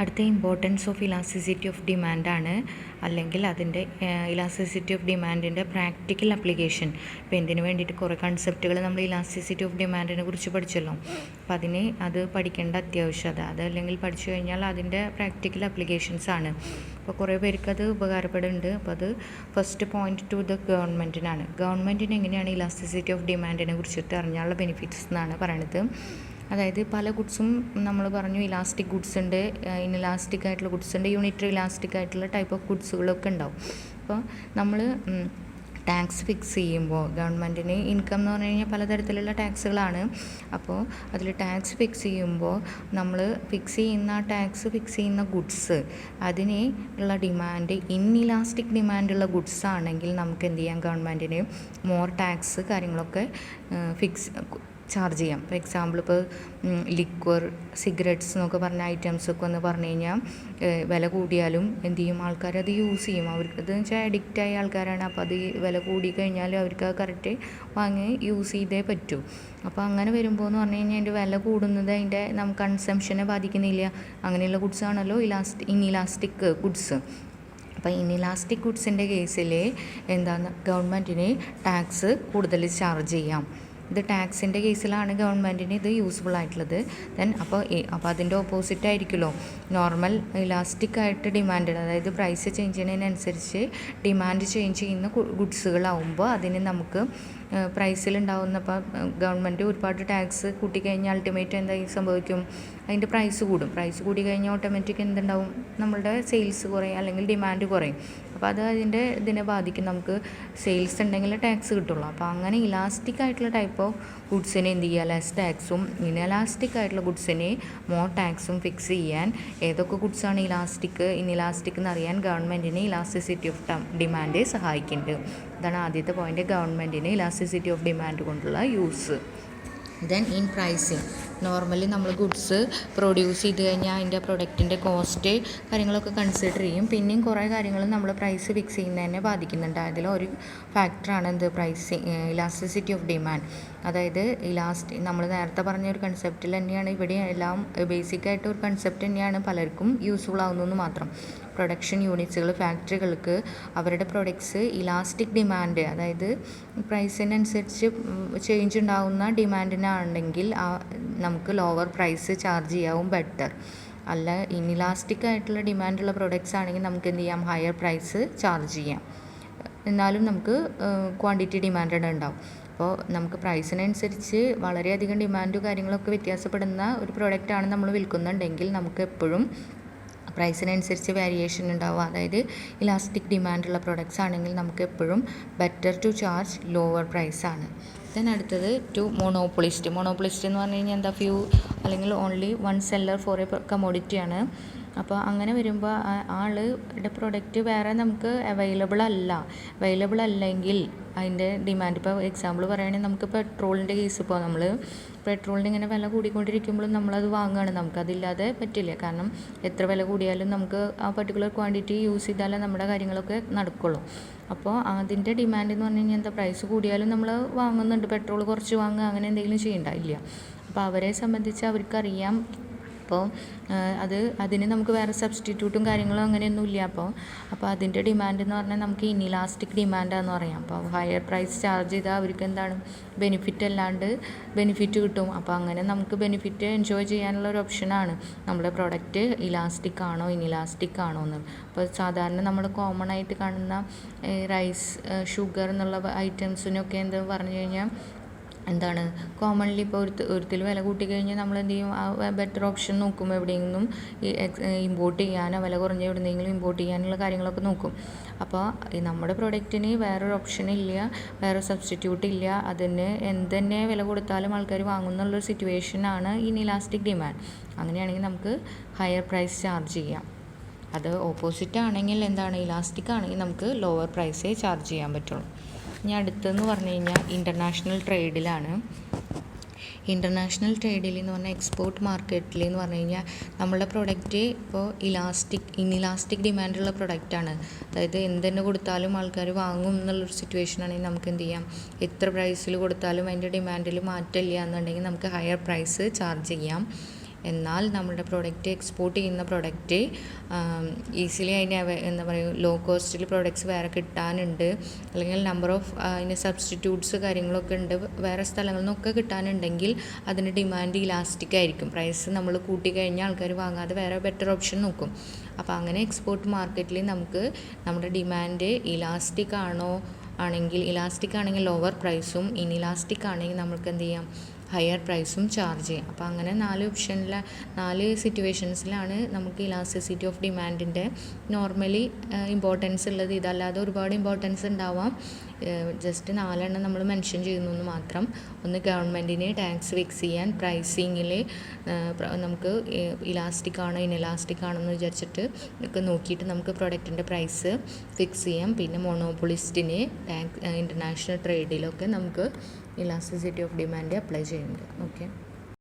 അടുത്ത importance of elasticity of ഡിമാൻഡാണ്, അല്ലെങ്കിൽ അതിൻ്റെ ഇലാസ്റ്റിസിറ്റി ഓഫ് ഡിമാൻഡിൻ്റെ പ്രാക്ടിക്കൽ അപ്ലിക്കേഷൻ. ഇപ്പോൾ എന്തിനു വേണ്ടിയിട്ട് കുറേ കൺസെപ്റ്റുകൾ നമ്മൾ ഇലാസ്റ്റിസിറ്റി ഓഫ് ഡിമാൻഡിനെ കുറിച്ച് പഠിച്ചല്ലോ. അപ്പോൾ അത് പഠിക്കേണ്ട അത്യാവശ്യത, അതല്ലെങ്കിൽ പഠിച്ചു കഴിഞ്ഞാൽ അതിൻ്റെ പ്രാക്ടിക്കൽ അപ്ലിക്കേഷൻസ് ആണ്. അപ്പോൾ കുറേ പേർക്ക് അത് ഉപകാരപ്പെടുന്നുണ്ട്. അപ്പോൾ അത് ഫസ്റ്റ് പോയിന്റ് ടു ദ ഗവൺമെൻറ്റിനാണ്. ഗവൺമെൻറ്റിന് എങ്ങനെയാണ് ഇലാസ്റ്റിസിറ്റി ഓഫ് ഡിമാൻഡിനെ കുറിച്ചിട്ട് അറിഞ്ഞാലുള്ള ബെനിഫിറ്റ്സ് എന്നാണ് പറയണത്. അതായത് പല ഗുഡ്സും നമ്മൾ പറഞ്ഞു, ഇലാസ്റ്റിക് ഗുഡ്സ് ഉണ്ട്, ഇൻഇലാസ്റ്റിക് ആയിട്ടുള്ള ഗുഡ്സ് ഉണ്ട്, യൂണിറ്ററി ഇലാസ്റ്റിക് ആയിട്ടുള്ള ടൈപ്പ് ഓഫ് ഗുഡ്സുകളൊക്കെ ഉണ്ടാവും. അപ്പോൾ നമ്മൾ ടാക്സ് ഫിക്സ് ചെയ്യുമ്പോൾ ഗവൺമെൻറ്റിന് ഇൻകം എന്ന് പറഞ്ഞു കഴിഞ്ഞാൽ പലതരത്തിലുള്ള ടാക്സുകളാണ്. അപ്പോൾ അതിൽ ടാക്സ് ഫിക്സ് ചെയ്യുമ്പോൾ നമ്മൾ ഫിക്സ് ചെയ്യുന്ന ഗുഡ്സ് അതിന് ഉള്ള ഡിമാൻഡ് ഇൻഇലാസ്റ്റിക് ഡിമാൻഡുള്ള ഗുഡ്സ് ആണെങ്കിൽ നമുക്ക് എന്ത് ചെയ്യാം, ഗവൺമെൻറ്റിന് മോർ ടാക്സ് കാര്യങ്ങളൊക്കെ ചാർജ് ചെയ്യാം. ഫോർ എക്സാമ്പിൾ ഇപ്പോൾ ലിക്വർ, സിഗരറ്റ്സ് എന്നൊക്കെ പറഞ്ഞ ഐറ്റംസൊക്കെ എന്ന് പറഞ്ഞു കഴിഞ്ഞാൽ വില കൂടിയാലും എന്ത് ചെയ്യും, ആൾക്കാരത് യൂസ് ചെയ്യും. അവർക്കത് വെച്ചാൽ അഡിക്റ്റായ ആൾക്കാരാണ്. അപ്പോൾ അത് വില കൂടി കഴിഞ്ഞാൽ അവർക്ക് അത് കറക്റ്റ് വാങ്ങി യൂസ് ചെയ്തേ പറ്റൂ. അപ്പോൾ അങ്ങനെ വരുമ്പോൾ എന്ന് പറഞ്ഞു കഴിഞ്ഞാൽ അതിൻ്റെ വില കൂടുന്നത് അതിൻ്റെ നമുക്ക് കൺസംഷനെ ബാധിക്കുന്നില്ല. അങ്ങനെയുള്ള ഗുഡ്സ് ആണല്ലോ ഇൻഇലാസ്റ്റിക് ഗുഡ്സ്. അപ്പോൾ ഇൻഇലാസ്റ്റിക് ഗുഡ്സിൻ്റെ കേസിൽ എന്താണ്, ഗവൺമെൻറ്റിന് ടാക്സ് കൂടുതൽ ചാർജ് ചെയ്യാം. ഇത് ടാക്സിൻ്റെ കേസിലാണ് ഗവൺമെൻറ്റിന് ഇത് യൂസ്ഫുൾ ആയിട്ടുള്ളത്. അപ്പോൾ അതിൻ്റെ ഓപ്പോസിറ്റ് ആയിരിക്കുമല്ലോ നോർമൽ ഇലാസ്റ്റിക് ആയിട്ട് ഡിമാൻഡ്, അതായത് പ്രൈസ് ചേഞ്ച് ചെയ്യുന്നതിനനുസരിച്ച് ഡിമാൻഡ് ചേഞ്ച് ചെയ്യുന്ന ഗുഡ്സുകളാവുമ്പോൾ അതിന് നമുക്ക് പ്രൈസിലുണ്ടാവുന്ന, ഇപ്പോൾ ഗവൺമെൻറ് ഒരുപാട് ടാക്സ് കൂട്ടിക്കഴിഞ്ഞാൽ അൾട്ടിമേറ്റ് എന്തായി സംഭവിക്കും, അതിൻ്റെ പ്രൈസ് കൂടും. പ്രൈസ് കൂടി കഴിഞ്ഞാൽ ഓട്ടോമാറ്റിക് എന്തുണ്ടാവും, നമ്മളുടെ സെയിൽസ് കുറയും അല്ലെങ്കിൽ ഡിമാൻഡ് കുറയും. അപ്പോൾ അത് ഇതിനെ ബാധിക്കും. നമുക്ക് സെയിൽസ് ഉണ്ടെങ്കിൽ ടാക്സ് കിട്ടുള്ളൂ. അപ്പോൾ അങ്ങനെ ഇലാസ്റ്റിക് ആയിട്ടുള്ള ടൈപ്പ് ഓഫ് ഗുഡ്സിന് എന്ത് ചെയ്യുക, ലെസ് ടാക്സും, ഇൻഇലാസ്റ്റിക് ആയിട്ടുള്ള ഗുഡ്സിന് മോർ ടാക്സും ഫിക്സ് ചെയ്യാൻ ഏതൊക്കെ ഗുഡ്സാണ് ഇൻഇലാസ്റ്റിക് എന്നറിയാൻ ഗവൺമെൻറ്റിന് ഇലാസ്റ്റിസിറ്റി ഓഫ് ഡിമാൻഡ് സഹായിക്കുന്നുണ്ട്. ഇതാണ് ആദ്യത്തെ പോയിന്റ്, ഗവൺമെൻറ്റിന് ഇലാസ്റ്റിസിറ്റി ഓഫ് ഡിമാൻഡ് കൊണ്ടുള്ള use. Then in pricing, normally നമ്മൾ ഗുഡ്സ് പ്രൊഡ്യൂസ് ചെയ്ത് കഴിഞ്ഞാൽ അതിൻ്റെ പ്രൊഡക്റ്റിൻ്റെ കോസ്റ്റ് കാര്യങ്ങളൊക്കെ കൺസിഡർ ചെയ്യും. പിന്നെയും കുറേ കാര്യങ്ങൾ നമ്മൾ പ്രൈസ് ഫിക്സ് ചെയ്യുന്നതിനെ ബാധിക്കുന്നുണ്ട്. അതിലൊരു ഫാക്ടറാണ് ഇലാസ്റ്റിസിറ്റി ഓഫ് ഡിമാൻഡ്. അതായത് നമ്മൾ നേരത്തെ പറഞ്ഞ ഒരു കൺസെപ്റ്റിൽ തന്നെയാണ് ഇവിടെ എല്ലാം ബേസിക്കായിട്ട് ഒരു കൺസെപ്റ്റ് തന്നെയാണ്, പലർക്കും യൂസ്ഫുൾ ആവുന്നതെന്ന് മാത്രം. പ്രൊഡക്ഷൻ യൂണിറ്റ്സുകൾ, ഫാക്ടറികൾക്ക് അവരുടെ പ്രൊഡക്ട്സ് ഇലാസ്റ്റിക് ഡിമാൻഡ്, അതായത് പ്രൈസിനനുസരിച്ച് ചേഞ്ച് ഉണ്ടാകുന്ന ഡിമാൻഡിനാണെങ്കിൽ നമുക്ക് ലോവർ പ്രൈസ് ചാർജ് ചെയ്യാവും ബെറ്റർ. അല്ല ഇൻഇലാസ്റ്റിക് ആയിട്ടുള്ള ഡിമാൻഡുള്ള പ്രൊഡക്ട്സ് ആണെങ്കിൽ നമുക്ക് എന്ത് ചെയ്യാം, ഹയർ പ്രൈസ് ചാർജ് ചെയ്യാം. എന്നാലും നമുക്ക് ക്വാണ്ടിറ്റി ഡിമാൻഡ് ഉണ്ടാവും. അപ്പോൾ നമുക്ക് പ്രൈസിനനുസരിച്ച് വളരെയധികം ഡിമാൻഡും കാര്യങ്ങളൊക്കെ വ്യത്യാസപ്പെടുന്ന ഒരു പ്രൊഡക്റ്റാണ് നമ്മൾ വിൽക്കുന്നുണ്ടെങ്കിൽ നമുക്ക് എപ്പോഴും പ്രൈസിനനുസരിച്ച് വേരിയേഷൻ ഉണ്ടാവും. അതായത് ഇലാസ്റ്റിക് ഡിമാൻഡുള്ള പ്രൊഡക്ട്സ് ആണെങ്കിൽ നമുക്ക് എപ്പോഴും ബെറ്റർ ടു ചാർജ് ലോവർ പ്രൈസാണ്. ദെൻ അടുത്തത് മോണോപ്പൊളിസ്റ്റ് എന്ന് പറഞ്ഞു കഴിഞ്ഞാൽ എന്താ, അല്ലെങ്കിൽ only one seller for a കമോഡിറ്റിയാണ്. അപ്പോൾ അങ്ങനെ വരുമ്പോൾ ആളുടെ പ്രൊഡക്റ്റ് വേറെ നമുക്ക് അവൈലബിൾ അല്ലെങ്കിൽ അതിൻ്റെ ഡിമാൻഡ്, ഇപ്പോൾ എക്സാമ്പിൾ പറയുകയാണെങ്കിൽ നമുക്ക് പെട്രോളിൻ്റെ കേസ്, ഇപ്പോൾ നമ്മൾ പെട്രോളിന് ഇങ്ങനെ വില കൂടിക്കൊണ്ടിരിക്കുമ്പോഴും നമ്മളത് വാങ്ങുകയാണ്, നമുക്കതില്ലാതെ പറ്റില്ല. കാരണം എത്ര വില കൂടിയാലും നമുക്ക് ആ പർട്ടിക്കുലർ ക്വാണ്ടിറ്റി യൂസ് ചെയ്താലേ നമ്മുടെ കാര്യങ്ങളൊക്കെ നടക്കുള്ളൂ. അപ്പോൾ അതിൻ്റെ ഡിമാൻഡ് എന്ന് പറഞ്ഞു കഴിഞ്ഞാൽ എന്താ, പ്രൈസ് കൂടിയാലും നമ്മൾ വാങ്ങുന്നുണ്ട്, പെട്രോൾ കുറച്ച് വാങ്ങുക അങ്ങനെ എന്തെങ്കിലും ചെയ്യണ്ടാവില്ല. അപ്പോൾ അവരെ സംബന്ധിച്ച് അവർക്കറിയാം. അപ്പോൾ അതിന് നമുക്ക് വേറെ സബ്സ്റ്റിറ്റ്യൂട്ടും കാര്യങ്ങളും അങ്ങനെയൊന്നുമില്ല. അപ്പോൾ അതിൻ്റെ ഡിമാൻഡ് എന്ന് പറഞ്ഞാൽ നമുക്ക് ഇൻഇലാസ്റ്റിക് ഡിമാൻഡാന്ന് പറയാം. അപ്പോൾ ഹയർ പ്രൈസ് ചാർജ് ചെയ്താൽ അവർക്ക് എന്താണ്, ബെനിഫിറ്റ് കിട്ടും. അപ്പോൾ അങ്ങനെ നമുക്ക് ബെനിഫിറ്റ് എൻജോയ് ചെയ്യാനുള്ള ഒരു ഓപ്ഷനാണ് നമ്മുടെ പ്രൊഡക്റ്റ് ഇലാസ്റ്റിക് ആണോ ഇൻഇലാസ്റ്റിക് ആണോ എന്ന്. അപ്പോൾ സാധാരണ നമ്മൾ കോമൺ ആയിട്ട് കാണുന്ന റൈസ്, ഷുഗർ എന്നുള്ള ഐറ്റംസിനൊക്കെ എന്താ പറഞ്ഞു കഴിഞ്ഞാൽ എന്താണ്, കോമൺലി ഇപ്പോൾ ഒരുത്തിൽ വില കൂട്ടിക്കഴിഞ്ഞാൽ നമ്മൾ എന്ത് ചെയ്യും, ആ ബെറ്റർ ഓപ്ഷൻ നോക്കും. എവിടെയെങ്കിലും ഇമ്പോർട്ട് ചെയ്യാനോ വില കുറഞ്ഞ എവിടെയെങ്കിലും ഇമ്പോർട്ട് ചെയ്യാനുള്ള കാര്യങ്ങളൊക്കെ നോക്കും. അപ്പോൾ നമ്മുടെ പ്രൊഡക്റ്റിന് വേറൊരു ഓപ്ഷൻ ഇല്ല, വേറെ സബ്സ്റ്റിറ്റ്യൂട്ട് ഇല്ല, അതിന് എന്തെന്നെ വില കൊടുത്താലും ആൾക്കാർ വാങ്ങുന്നുള്ളൊരു സിറ്റുവേഷനാണ് ഇൻഇലാസ്റ്റിക് ഡിമാൻഡ്. അങ്ങനെയാണെങ്കിൽ നമുക്ക് ഹയർ പ്രൈസ് ചാർജ് ചെയ്യാം. അത് ഓപ്പോസിറ്റ് ആണെങ്കിൽ എന്താണ്, ഇലാസ്റ്റിക് ആണെങ്കിൽ നമുക്ക് ലോവർ പ്രൈസേ ചാർജ് ചെയ്യാൻ പറ്റുള്ളൂ. ഇനി അടുത്തെന്ന് പറഞ്ഞു കഴിഞ്ഞാൽ ഇൻ്റർനാഷണൽ ട്രേഡിലാണ്. ഇൻ്റർനാഷണൽ ട്രേഡിൽ എന്ന് പറഞ്ഞാൽ എക്സ്പോർട്ട് മാർക്കറ്റിൽ എന്ന് പറഞ്ഞു കഴിഞ്ഞാൽ നമ്മളുടെ പ്രൊഡക്റ്റ് ഇപ്പോൾ ഇൻഇലാസ്റ്റിക് ഡിമാൻഡുള്ള പ്രൊഡക്റ്റാണ്. അതായത് എന്തെന്നെ കൊടുത്താലും ആൾക്കാർ വാങ്ങും എന്നുള്ളൊരു സിറ്റുവേഷൻ ആണെങ്കിൽ നമുക്ക് എന്ത് ചെയ്യാം, എത്ര പ്രൈസിൽ കൊടുത്താലും അതിൻ്റെ ഡിമാൻഡിൽ മാറ്റമില്ല എന്നുണ്ടെങ്കിൽ നമുക്ക് ഹയർ പ്രൈസ് ചാർജ് ചെയ്യാം. എന്നാൽ നമ്മുടെ പ്രൊഡക്റ്റ് എക്സ്പോർട്ട് ചെയ്യുന്ന പ്രൊഡക്റ്റ് ഈസിലി അതിന് എന്താ പറയുക ലോ കോസ്റ്റിൽ പ്രൊഡക്ട്സ് വേറെ കിട്ടാനുണ്ട്, അല്ലെങ്കിൽ നമ്പർ ഓഫ് അതിൻ്റെ സബ്സ്റ്റിറ്റ്യൂട്ട്സ് കാര്യങ്ങളൊക്കെ ഉണ്ട് വേറെ സ്ഥലങ്ങളിൽ നിന്നൊക്കെ കിട്ടാനുണ്ടെങ്കിൽ അതിൻ്റെ ഡിമാൻഡ് ഇലാസ്റ്റിക് ആയിരിക്കും. പ്രൈസ് നമ്മൾ കൂട്ടിക്കഴിഞ്ഞാൽ ആൾക്കാർ വാങ്ങാതെ വേറെ ബെറ്റർ ഓപ്ഷൻ നോക്കും. അപ്പോൾ അങ്ങനെ എക്സ്പോർട്ട് മാർക്കറ്റിൽ നമുക്ക് നമ്മുടെ ഡിമാൻഡ് ഇലാസ്റ്റിക് ആണെങ്കിൽ ലോവർ പ്രൈസും, ഇൻഇലാസ്റ്റിക് ആണെങ്കിൽ നമുക്ക് എന്ത് ചെയ്യാം, ഹയർ പ്രൈസും ചാർജ് ചെയ്യാം. അപ്പോൾ അങ്ങനെ 4 സിറ്റുവേഷൻസിലാണ് നമുക്ക് ഇലാസ്റ്റിസിറ്റി ഓഫ് ഡിമാൻഡിൻ്റെ നോർമലി ഇമ്പോർട്ടൻസ് ഉള്ളത്. ഇതല്ലാതെ ഒരുപാട് ഇമ്പോർട്ടൻസ് ഉണ്ടാവാം. ജസ്റ്റ് 4 നമ്മൾ മെൻഷൻ ചെയ്യുന്നു എന്ന് മാത്രം. ഒന്ന്, ഗവൺമെൻറ്റിന് ടാക്സ് ഫിക്സ് ചെയ്യാൻ പ്രൈസിങ്ങിൽ നമുക്ക് ഇലാസ്റ്റിക് ആണോ ഇൻഇലാസ്റ്റിക് ആണോ എന്ന് വിചാരിച്ചിട്ട് ഒക്കെ നോക്കിയിട്ട് നമുക്ക് പ്രൊഡക്റ്റിൻ്റെ പ്രൈസ് ഫിക്സ് ചെയ്യാം. പിന്നെ മോണോപ്പൊളിസ്റ്റിന് ഇൻ്റർനാഷണൽ ട്രേഡിലൊക്കെ നമുക്ക് ഇലാസ്റ്റിസിറ്റി ഓഫ് ഡിമാൻഡ് അപ്ലൈ ചെയ്യുന്നുണ്ട്. ഓക്കെ.